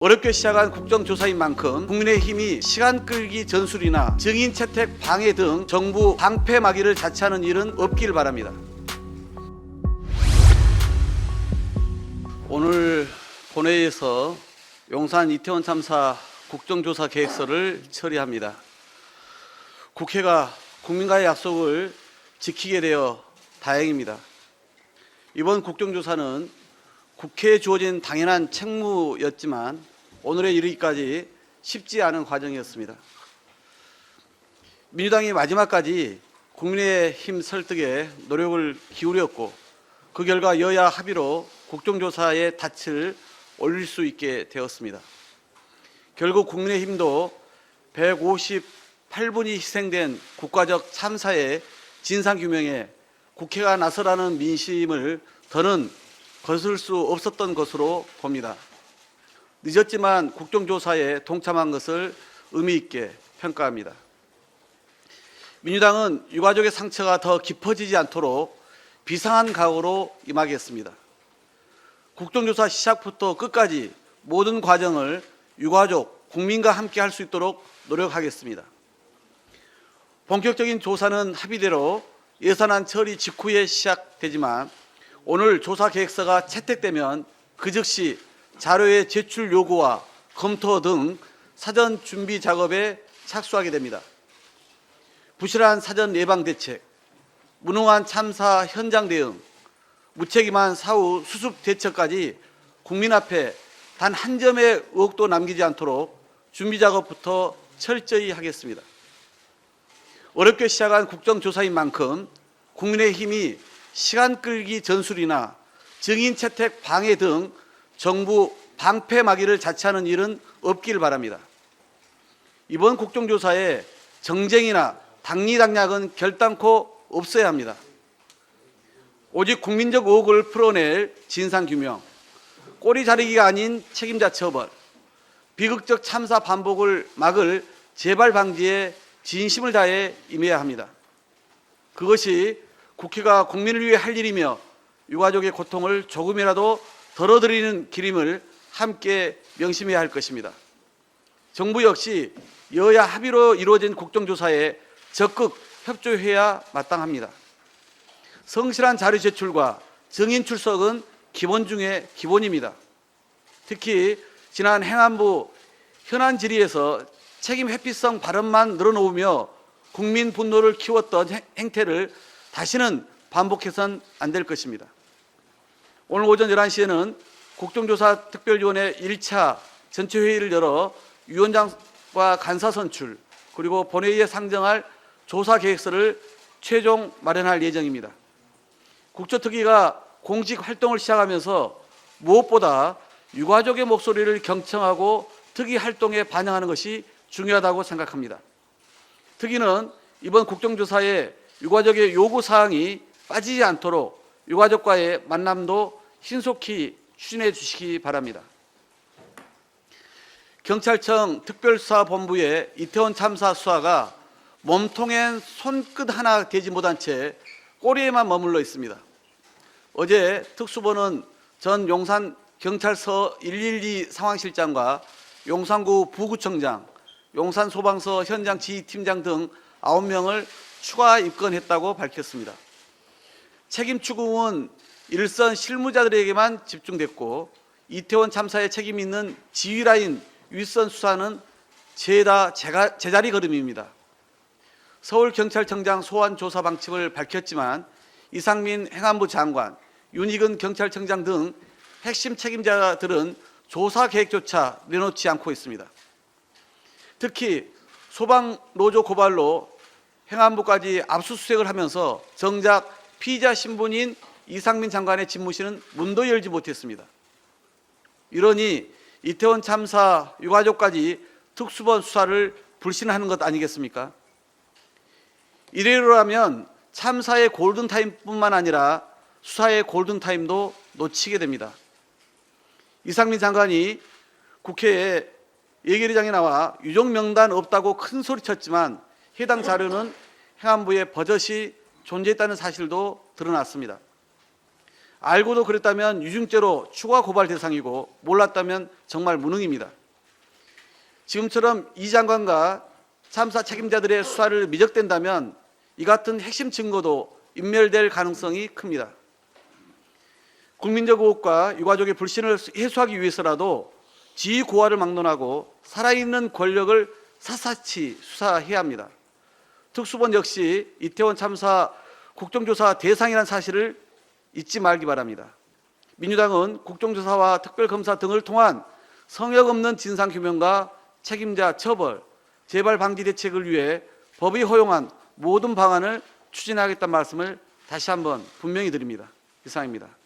어렵게 시작한 국정조사인 만큼 국민의힘이 시간 끌기 전술이나 증인 채택 방해 등 정부 방패막이를 자처하는 일은 없길 바랍니다. 오늘 본회의에서 용산 이태원 참사 국정조사 계획서를 처리합니다. 국회가 국민과의 약속을 지키게 되어 다행입니다. 이번 국정조사는 국회에 주어진 당연한 책무였지만 오늘에 이르기까지 쉽지 않은 과정이었습니다. 민주당이 마지막까지 국민의힘 설득에 노력을 기울였고 그 결과 여야 합의로 국정조사의 닻을 올릴 수 있게 되었습니다. 결국 국민의힘도 158분이 희생된 국가적 참사의 진상규명에 국회가 나서라는 민심을 더는 거슬 수 없었던 것으로 봅니다. 늦었지만 국정조사에 동참한 것을 의미 있게 평가합니다. 민주당은 유가족의 상처가 더 깊어지지 않도록 비상한 각오로 임하겠습니다. 국정조사 시작부터 끝까지 모든 과정을 유가족, 국민과 함께 할 수 있도록 노력하겠습니다. 본격적인 조사는 합의대로 예산안 처리 직후에 시작되지만 오늘 조사 계획서가 채택되면 그 즉시 자료의 제출 요구와 검토 등 사전 준비 작업에 착수하게 됩니다. 부실한 사전 예방 대책, 무능한 참사 현장 대응, 무책임한 사후 수습 대처까지 국민 앞에 단 한 점의 의혹도 남기지 않도록 준비 작업부터 철저히 하겠습니다. 어렵게 시작한 국정조사인 만큼 국민의힘이 시간 끌기 전술이나 증인 채택 방해 등 정부 방패막이를 자처하는 일은 없길 바랍니다. 이번 국정조사에 정쟁이나 당리당략은 결단코 없어야 합니다. 오직 국민적 의혹을 풀어낼 진상규명, 꼬리 자르기가 아닌 책임자 처벌, 비극적 참사 반복을 막을 재발 방지에 진심을 다해 임해야 합니다. 그것이 국회가 국민을 위해 할 일이며 유가족의 고통을 조금이라도 덜어드리는 길임을 함께 명심해야 할 것입니다. 정부 역시 여야 합의로 이루어진 국정조사에 적극 협조해야 마땅합니다. 성실한 자료 제출과 증인 출석은 기본 중에 기본입니다. 특히 지난 행안부 현안 질의에서 책임 회피성 발언만 늘어놓으며 국민 분노를 키웠던 행태를 다시는 반복해서는 안 될 것입니다. 오늘 오전 11시에는 국정조사 특별위원회 1차 전체회의를 열어 위원장과 간사 선출 그리고 본회의에 상정할 조사 계획서를 최종 마련할 예정입니다. 국조특위가 공식 활동을 시작하면서 무엇보다 유가족의 목소리를 경청하고 특위 활동에 반영하는 것이 중요하다고 생각합니다. 특위는 이번 국정조사에 유가족의 요구사항이 빠지지 않도록 유가족과의 만남도 신속히 추진해 주시기 바랍니다. 경찰청 특별수사본부의 이태원 참사 수사가 몸통엔 손끝 하나 대지 못한 채 꼬리에만 머물러 있습니다. 어제 특수본은 전 용산경찰서 112 상황실장과 용산구 부구청장, 용산소방서 현장 지휘팀장 등 9명을 추가 입건했다고 밝혔습니다. 책임 추궁은 일선 실무자들에게만 집중됐고 이태원 참사에 책임 있는 지휘라인 윗선 수사는 죄다 제자리 걸음입니다. 서울경찰청장 소환 조사 방침을 밝혔지만 이상민 행안부 장관, 윤익은 경찰청장 등 핵심 책임자들은 조사 계획조차 내놓지 않고 있습니다. 특히 소방노조 고발로 행안부까지 압수수색을 하면서 정작 피의자 신분인 이상민 장관의 집무실은 문도 열지 못했습니다. 이러니 이태원 참사 유가족까지 특수본 수사를 불신하는 것 아니겠습니까? 이대로라면 참사의 골든타임뿐만 아니라 수사의 골든타임도 놓치게 됩니다. 이상민 장관이 국회에 예결위장에 나와 유족명단 없다고 큰 소리쳤지만 해당 자료는 행안부에 버젓이 존재했다는 사실도 드러났습니다. 알고도 그랬다면 유증죄로 추가 고발 대상이고 몰랐다면 정말 무능입니다. 지금처럼 이 장관과 참사 책임자들의 수사를 미적된다면 이 같은 핵심 증거도 인멸될 가능성이 큽니다. 국민적 의혹과 유가족의 불신을 해소하기 위해서라도 지위 고하를 막론하고 살아있는 권력을 샅샅이 수사해야 합니다. 특수본 역시 이태원 참사 국정조사 대상이라는 사실을 잊지 말기 바랍니다. 민주당은 국정조사와 특별검사 등을 통한 성역 없는 진상규명과 책임자 처벌, 재발 방지 대책을 위해 법이 허용한 모든 방안을 추진하겠다는 말씀을 다시 한번 분명히 드립니다. 이상입니다.